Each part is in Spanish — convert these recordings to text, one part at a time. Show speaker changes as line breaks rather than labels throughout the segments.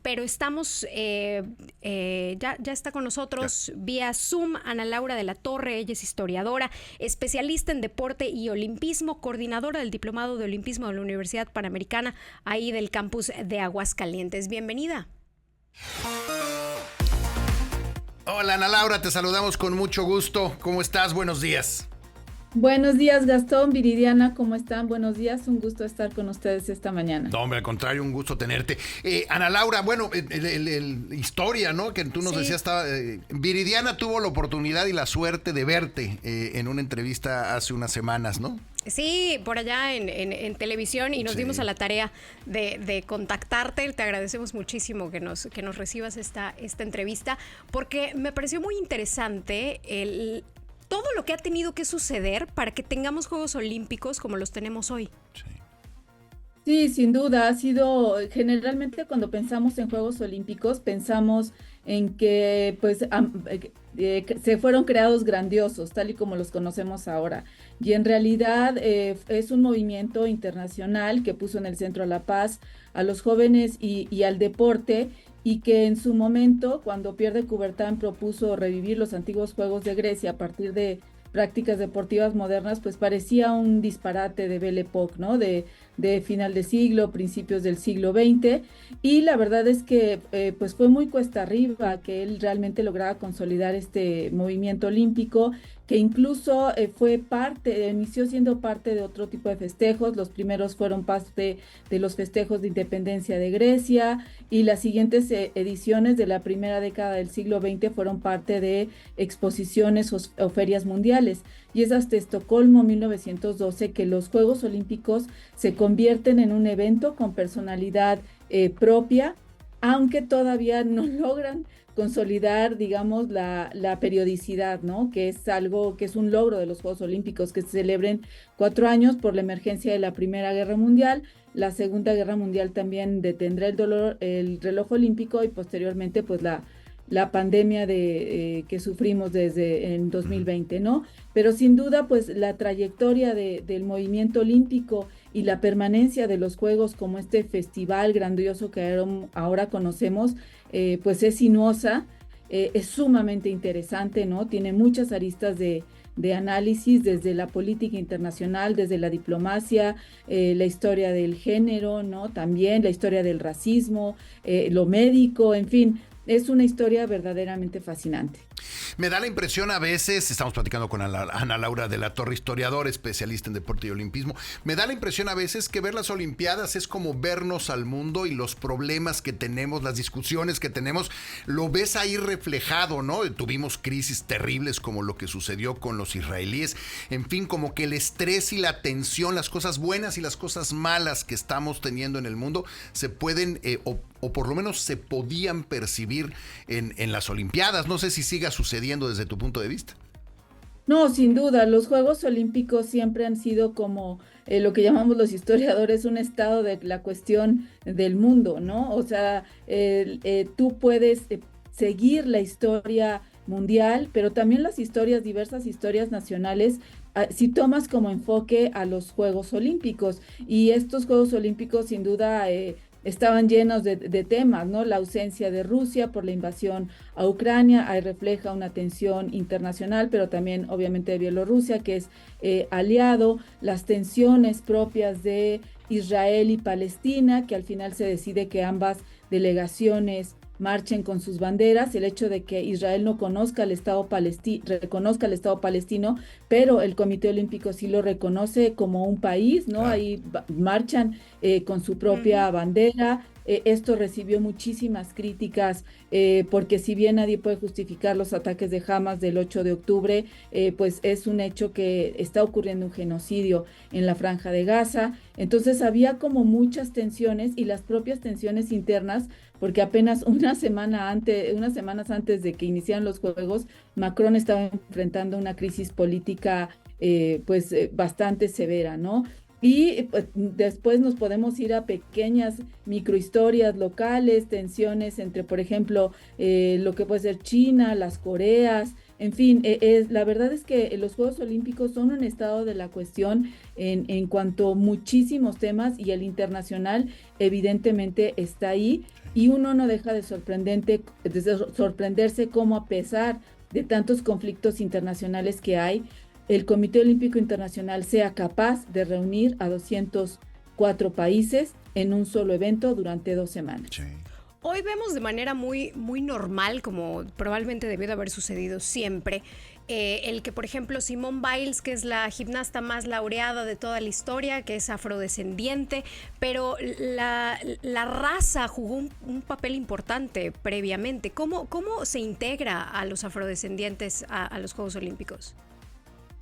Pero estamos, ya está con nosotros vía Zoom Ana Laura de la Torre. Ella es historiadora, especialista en deporte y olimpismo, coordinadora del Diplomado de Olimpismo de la Universidad Panamericana, ahí del campus de Aguascalientes. Bienvenida.
Hola Ana Laura, te saludamos con mucho gusto. ¿Cómo estás? Buenos días.
Buenos días, Gastón, Viridiana, ¿cómo están? Buenos días, un gusto estar con ustedes esta mañana.
No, hombre, al contrario, un gusto tenerte. Ana Laura, bueno, historia, ¿no? Que tú nos decías, Viridiana tuvo la oportunidad y la suerte de verte en una entrevista hace unas semanas, ¿no?
Sí, por allá en televisión, y nos dimos a la tarea de contactarte. Te agradecemos muchísimo que nos recibas esta entrevista, porque me pareció muy interesante todo lo que ha tenido que suceder para que tengamos Juegos Olímpicos como los tenemos hoy.
Sí, sin duda, ha sido, generalmente cuando pensamos en Juegos Olímpicos, pensamos en que se fueron creados grandiosos, tal y como los conocemos ahora. Y en realidad es un movimiento internacional que puso en el centro a la paz, a los jóvenes y al deporte, y que en su momento, cuando Pierre de Coubertin propuso revivir los antiguos Juegos de Grecia a partir de prácticas deportivas modernas, pues parecía un disparate de Belle Époque, ¿no? De final de siglo, principios del siglo XX, y la verdad es que pues fue muy cuesta arriba que él realmente lograra consolidar este movimiento olímpico, que incluso inició siendo parte de otro tipo de festejos. Los primeros fueron parte de los festejos de independencia de Grecia, y las siguientes ediciones de la primera década del siglo XX fueron parte de exposiciones o ferias mundiales. Y es hasta Estocolmo, 1912, que los Juegos Olímpicos se convierten en un evento con personalidad propia, aunque todavía no logran consolidar, digamos, la periodicidad, ¿no? Que es algo que es un logro de los Juegos Olímpicos, que se celebren 4 años por la emergencia de la Primera Guerra Mundial. La Segunda Guerra Mundial también detendrá el reloj olímpico, y posteriormente pues la pandemia que sufrimos desde en 2020, ¿no? Pero sin duda, pues la trayectoria del movimiento olímpico y la permanencia de los Juegos como este festival grandioso que ahora conocemos, pues es sinuosa, es sumamente interesante, ¿no? Tiene muchas aristas de análisis, desde la política internacional, desde la diplomacia, la historia del género, ¿no? También la historia del racismo, lo médico, en fin. Es una historia verdaderamente fascinante.
Me da la impresión a veces, estamos platicando con Ana Laura de la Torre, historiadora, especialista en deporte y olimpismo, me da la impresión a veces que ver las Olimpiadas es como vernos al mundo, y los problemas que tenemos, las discusiones que tenemos, lo ves ahí reflejado, ¿no? Tuvimos crisis terribles como lo que sucedió con los israelíes, en fin, como que el estrés y la tensión, las cosas buenas y las cosas malas que estamos teniendo en el mundo se pueden, o por lo menos se podían percibir en las Olimpiadas. No sé si siga sucediendo desde tu punto de vista.
No, sin duda, los Juegos Olímpicos siempre han sido como lo que llamamos los historiadores un estado de la cuestión del mundo, ¿no? O sea, tú puedes seguir la historia mundial, pero también las diversas historias nacionales, si tomas como enfoque a los Juegos Olímpicos. Y estos Juegos Olímpicos sin duda estaban llenos de temas, ¿no? La ausencia de Rusia por la invasión a Ucrania, ahí refleja una tensión internacional, pero también obviamente de Bielorrusia, que es aliado, las tensiones propias de Israel y Palestina, que al final se decide que ambas delegaciones marchen con sus banderas, el hecho de que Israel no reconozca el Estado palestino, pero el Comité Olímpico sí lo reconoce como un país, ¿no? Claro. Ahí marchan con su propia bandera. Esto recibió muchísimas críticas, porque si bien nadie puede justificar los ataques de Hamas del 8 de octubre, pues es un hecho que está ocurriendo un genocidio en la Franja de Gaza. Entonces había como muchas tensiones, y las propias tensiones internas, porque apenas unas semanas antes de que iniciaran los Juegos, Macron estaba enfrentando una crisis política bastante severa, ¿no? Y pues, después nos podemos ir a pequeñas microhistorias locales, tensiones entre, por ejemplo, lo que puede ser China, las Coreas, en fin, la verdad es que los Juegos Olímpicos son un estado de la cuestión en cuanto a muchísimos temas y el internacional evidentemente está ahí y uno no deja de sorprenderse cómo a pesar de tantos conflictos internacionales que hay, el Comité Olímpico Internacional sea capaz de reunir a 204 países en un solo evento durante 2 semanas.
Sí.
Hoy vemos de manera muy, muy normal, como probablemente debió de haber sucedido siempre, el que, por ejemplo, Simone Biles, que es la gimnasta más laureada de toda la historia, que es afrodescendiente, pero la raza jugó un papel importante previamente. ¿Cómo se integra a los afrodescendientes a los Juegos Olímpicos?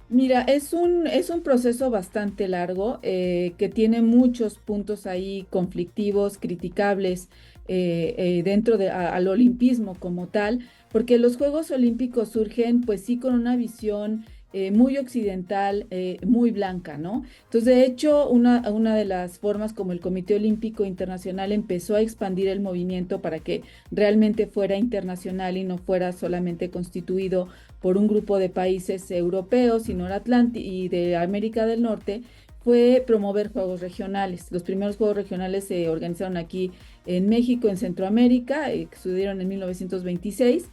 Mira, es un proceso bastante largo que tiene muchos puntos ahí conflictivos, criticables dentro al olimpismo como tal, porque los Juegos Olímpicos surgen pues sí con una visión muy occidental, muy blanca, ¿no? Entonces, de hecho, una de las formas como el Comité Olímpico Internacional empezó a expandir el movimiento para que realmente fuera internacional y no fuera solamente constituido por un grupo de países europeos y noratlánticos y de América del Norte, fue promover juegos regionales. Los primeros juegos regionales se organizaron aquí en México, en Centroamérica, que sucedieron en 1926,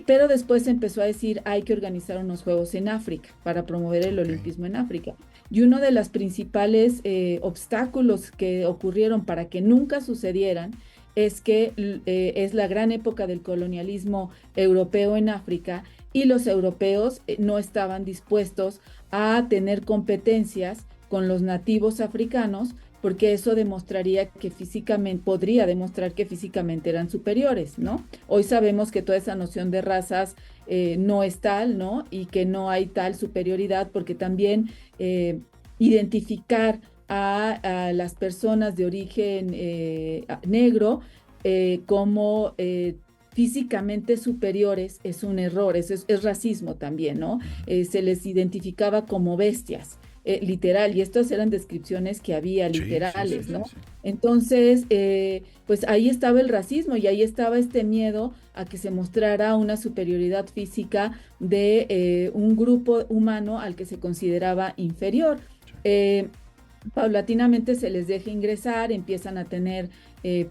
pero después se empezó a decir hay que organizar unos juegos en África para promover el olimpismo en África. Y uno de los principales obstáculos que ocurrieron para que nunca sucedieran es que es la gran época del colonialismo europeo en África y los europeos no estaban dispuestos a tener competencias con los nativos africanos porque eso demostraría que físicamente, podría demostrar que físicamente eran superiores, ¿no? Hoy sabemos que toda esa noción de razas no es tal, ¿no? Y que no hay tal superioridad porque también identificar a las personas de origen negro como físicamente superiores es un error, es racismo también, ¿no? Se les identificaba como bestias. Literal, y estas eran descripciones que había literales, ¿no? Entonces, pues ahí estaba el racismo y ahí estaba este miedo a que se mostrara una superioridad física de un grupo humano al que se consideraba inferior. Paulatinamente se les deja ingresar, empiezan a tener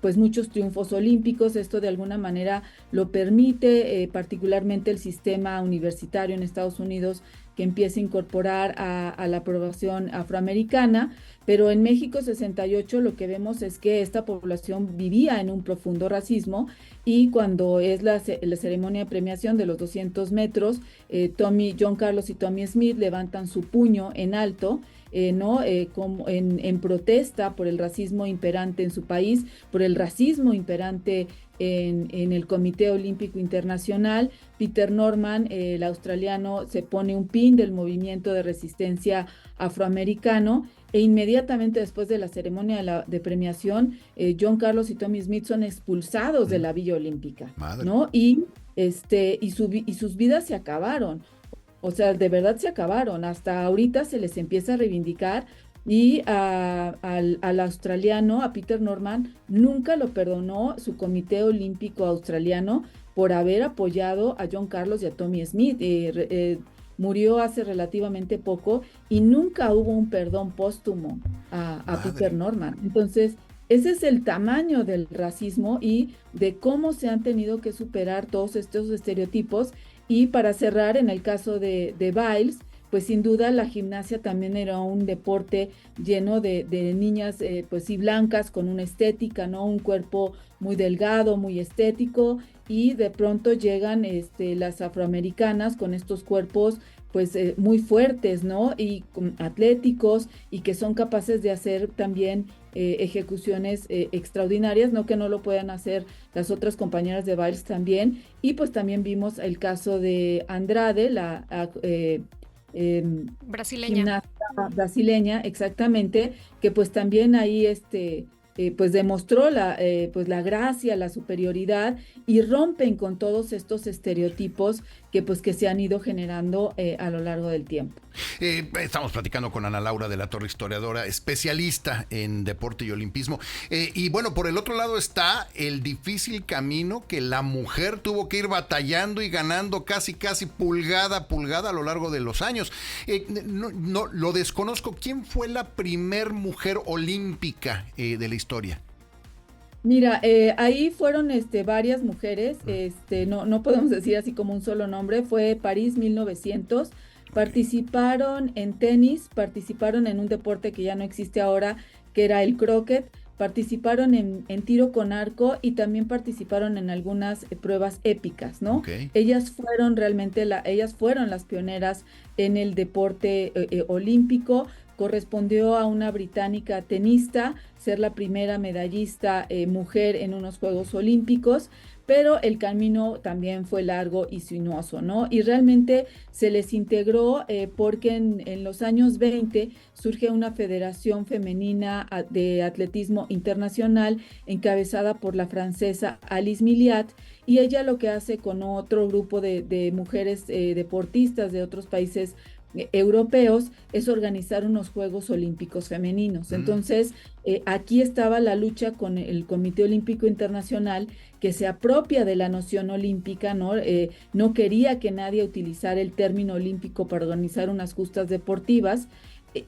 pues muchos triunfos olímpicos, esto de alguna manera lo permite, particularmente el sistema universitario en Estados Unidos que empieza a incorporar a la población afroamericana, pero en México 68 lo que vemos es que esta población vivía en un profundo racismo y cuando es la ceremonia de premiación de los 200 metros, John Carlos y Tommie Smith levantan su puño en alto, ¿no? Como en protesta por el racismo imperante en su país, por el racismo imperante en el Comité Olímpico Internacional. Peter Norman, el australiano, se pone un pin del movimiento de resistencia afroamericano e inmediatamente después de la ceremonia de premiación, John Carlos y Tommie Smith son expulsados de la Villa Olímpica, ¿no? Y sus vidas se acabaron. O sea, de verdad se acabaron. Hasta ahorita se les empieza a reivindicar y al australiano, a Peter Norman, nunca lo perdonó su Comité Olímpico Australiano por haber apoyado a John Carlos y a Tommie Smith. Murió hace relativamente poco y nunca hubo un perdón póstumo a Peter Norman. Entonces, ese es el tamaño del racismo y de cómo se han tenido que superar todos estos estereotipos. Y para cerrar, en el caso de Biles, pues sin duda la gimnasia también era un deporte lleno de niñas, pues sí, blancas, con una estética, ¿no? Un cuerpo muy delgado, muy estético, y de pronto llegan las afroamericanas con estos cuerpos, pues muy fuertes, ¿no? Y atléticos, y que son capaces de hacer también ejecuciones extraordinarias, no que no lo puedan hacer las otras compañeras de Biles también. Y pues también vimos el caso de Andrade, la
brasileña.
gimnasta brasileña, exactamente, que pues también ahí pues demostró pues la gracia, la superioridad y rompen con todos estos estereotipos que se han ido generando a lo largo del tiempo.
Estamos platicando con Ana Laura de la Torre, historiadora, especialista en deporte y olimpismo. Y bueno, por el otro lado está el difícil camino que la mujer tuvo que ir batallando y ganando casi pulgada a pulgada a lo largo de los años. No, lo desconozco. ¿Quién fue la primer mujer olímpica de la historia?
Mira, ahí fueron varias mujeres, no podemos decir así como un solo nombre, fue París 1900, participaron en tenis, participaron en un deporte que ya no existe ahora, que era el croquet, participaron en tiro con arco y también participaron en algunas pruebas épicas, ¿no?
Okay.
Ellas fueron realmente ellas fueron las pioneras en el deporte olímpico. Correspondió a una británica tenista ser la primera medallista mujer en unos Juegos Olímpicos, pero el camino también fue largo y sinuoso, ¿no? Y realmente se les integró porque en los años 20 surge una federación femenina de atletismo internacional encabezada por la francesa Alice Milliat, y ella lo que hace con otro grupo de mujeres deportistas de otros países europeos es organizar unos Juegos Olímpicos femeninos. Entonces, aquí estaba la lucha con el Comité Olímpico Internacional, que se apropia de la noción olímpica, ¿no? No quería que nadie utilizara el término olímpico para organizar unas justas deportivas,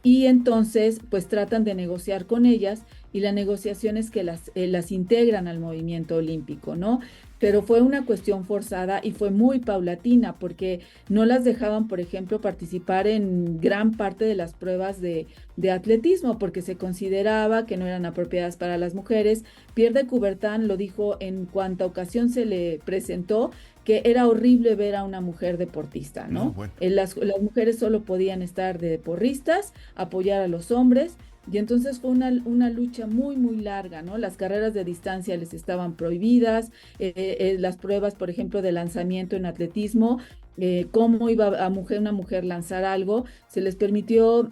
y entonces pues tratan de negociar con ellas, y la negociación es que las integran al movimiento olímpico, ¿no? Pero fue una cuestión forzada y fue muy paulatina, porque no las dejaban, por ejemplo, participar en gran parte de las pruebas de atletismo, porque se consideraba que no eran apropiadas para las mujeres. Pierre de Coubertin lo dijo en cuanta ocasión se le presentó, que era horrible ver a una mujer deportista, ¿no?
No, bueno.
Las mujeres solo podían estar de porristas, apoyar a los hombres. Y entonces fue una lucha muy, muy larga, ¿no? Las carreras de distancia les estaban prohibidas, las pruebas, por ejemplo, de lanzamiento en atletismo, cómo iba una mujer lanzar algo, se les permitió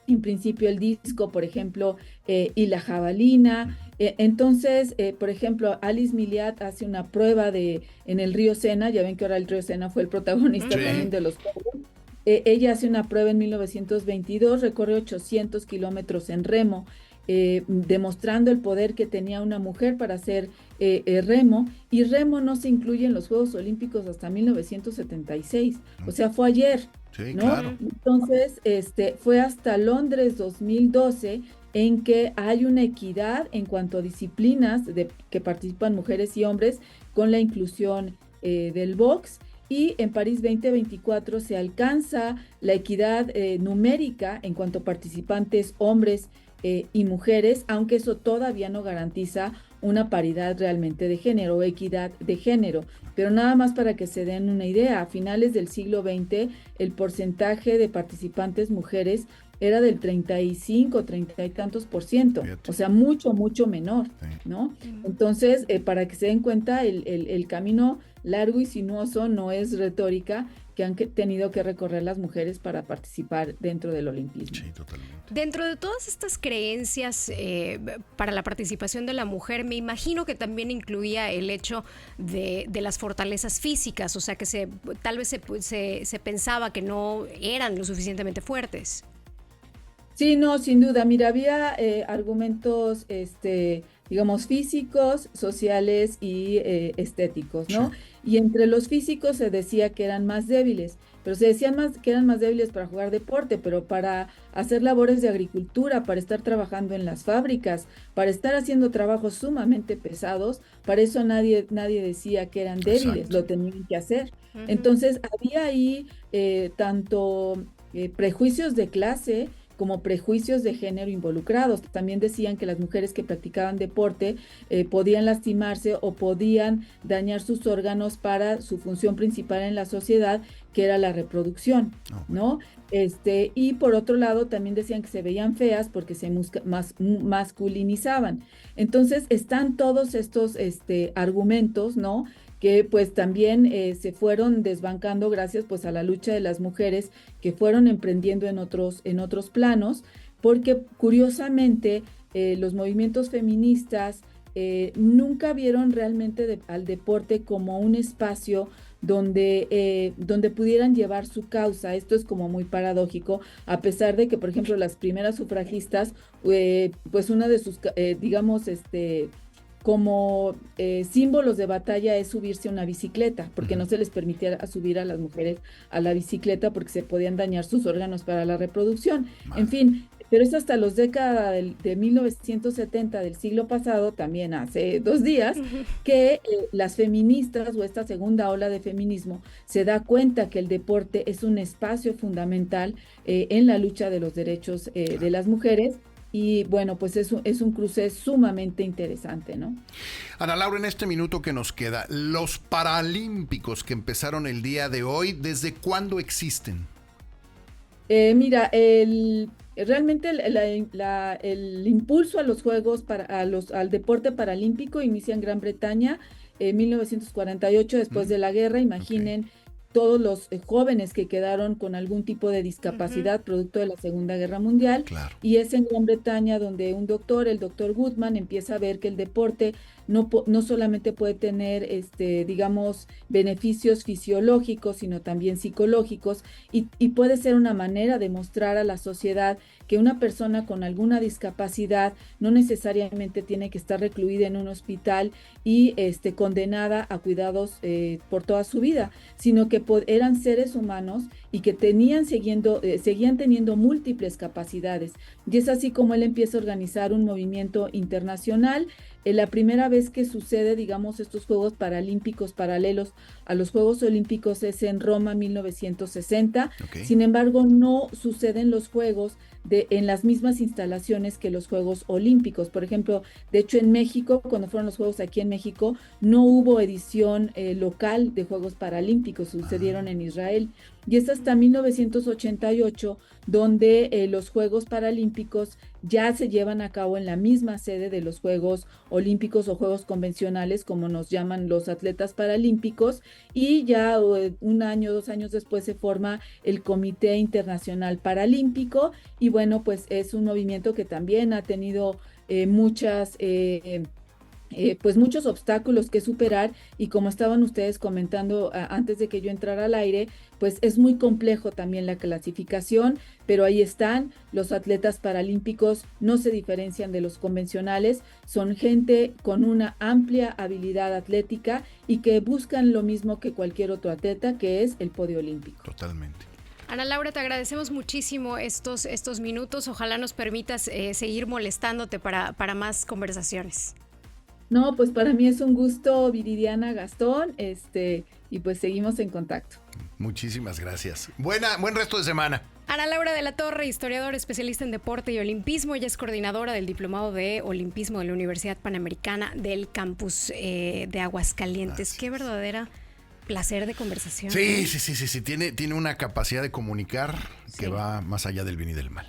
en principio el disco, por ejemplo, y la jabalina. Entonces, por ejemplo, Alice Milliat hace una prueba en el río Sena, ya ven que ahora el río Sena fue el protagonista también de los Juegos. Ella hace una prueba en 1922, recorre 800 kilómetros en remo, demostrando el poder que tenía una mujer para hacer remo, y remo no se incluye en los Juegos Olímpicos hasta 1976, o sea, fue ayer,
Sí,
¿no?
claro.
Entonces, fue hasta Londres 2012 en que hay una equidad en cuanto a disciplinas que participan mujeres y hombres, con la inclusión del box. Y en París 2024 se alcanza la equidad numérica en cuanto a participantes hombres y mujeres, aunque eso todavía no garantiza una paridad realmente de género o equidad de género. Pero nada más para que se den una idea, a finales del siglo XX el porcentaje de participantes mujeres era del 35, 30 y tantos %, o sea, mucho, mucho menor, ¿no? Entonces, para que se den cuenta, el camino largo y sinuoso no es retórica que han tenido que recorrer las mujeres para participar dentro del olimpismo.
Sí, totalmente.
Dentro de todas estas creencias para la participación de la mujer, me imagino que también incluía el hecho de las fortalezas físicas, o sea, que tal vez se pensaba que no eran lo suficientemente fuertes.
Sí, no, sin duda. Mira, había argumentos, digamos, físicos, sociales y estéticos, ¿no? Sí. Y entre los físicos se decía que eran más débiles, pero se decían que eran más débiles para jugar deporte, pero para hacer labores de agricultura, para estar trabajando en las fábricas, para estar haciendo trabajos sumamente pesados, para eso nadie decía que eran débiles. Exacto. Lo tenían que hacer. Uh-huh. Entonces, había ahí tanto prejuicios de clase como prejuicios de género involucrados. También decían que las mujeres que practicaban deporte podían lastimarse o podían dañar sus órganos para su función principal en la sociedad, que era la reproducción, ¿no? Y por otro lado también decían que se veían feas porque se masculinizaban. Entonces están todos estos argumentos, ¿no?, que pues también se fueron desbancando gracias pues a la lucha de las mujeres que fueron emprendiendo en otros planos, porque curiosamente los movimientos feministas nunca vieron realmente al deporte como un espacio donde pudieran llevar su causa. Esto es como muy paradójico, a pesar de que, por ejemplo, las primeras sufragistas, pues una de sus, digamos, como símbolos de batalla es subirse a una bicicleta, porque no se les permitía subir a las mujeres a la bicicleta porque se podían dañar sus órganos para la reproducción. En fin, pero es hasta los décadas de 1970 del siglo pasado, también hace 2 días, que las feministas o esta segunda ola de feminismo se da cuenta que el deporte es un espacio fundamental en la lucha de los derechos de las mujeres. Y bueno, pues es un cruce sumamente interesante, ¿no?
Ana Laura, en este minuto que nos queda, los Paralímpicos que empezaron el día de hoy, ¿desde cuándo existen?
Mira, realmente el impulso a los Juegos, al deporte paralímpico inicia en Gran Bretaña en 1948, después de la guerra. Imaginen todos los jóvenes que quedaron con algún tipo de discapacidad producto de la Segunda Guerra Mundial.
Claro.
Y es en Gran Bretaña donde el doctor Goodman, empieza a ver que el deporte no solamente puede tener, digamos, beneficios fisiológicos, sino también psicológicos, y puede ser una manera de mostrar a la sociedad que una persona con alguna discapacidad no necesariamente tiene que estar recluida en un hospital y condenada a cuidados por toda su vida, sino que eran seres humanos y que seguían teniendo múltiples capacidades. Y es así como él empieza a organizar un movimiento internacional. La primera vez que sucede, digamos, estos Juegos Paralímpicos paralelos a los Juegos Olímpicos es en Roma, 1960. Sin embargo, no suceden los Juegos en las mismas instalaciones que los Juegos Olímpicos. Por ejemplo, de hecho en México, cuando fueron los Juegos aquí en México, no hubo edición local de Juegos Paralímpicos, sucedieron en Israel. Y es hasta 1988 donde los Juegos Paralímpicos ya se llevan a cabo en la misma sede de los Juegos Olímpicos o Juegos Convencionales, como nos llaman los atletas paralímpicos, y ya 1 año, 2 años después se forma el Comité Internacional Paralímpico, y bueno, pues es un movimiento que también ha tenido pues muchos obstáculos que superar, y como estaban ustedes comentando antes de que yo entrara al aire, pues es muy complejo también la clasificación, pero ahí están los atletas paralímpicos, no se diferencian de los convencionales, son gente con una amplia habilidad atlética y que buscan lo mismo que cualquier otro atleta, que es el podio olímpico.
Totalmente.
Ana Laura, te agradecemos muchísimo estos minutos. Ojalá nos permitas seguir molestándote para más conversaciones.
No, pues para mí es un gusto, Viridiana, Gastón, y pues seguimos en contacto.
Muchísimas gracias. Buen resto de semana.
Ana Laura de la Torre, historiadora, especialista en deporte y olimpismo. Ella es coordinadora del Diplomado de Olimpismo de la Universidad Panamericana del campus de Aguascalientes. Qué verdadera placer de conversación.
Sí. Tiene una capacidad de comunicar que va más allá del bien y del mal.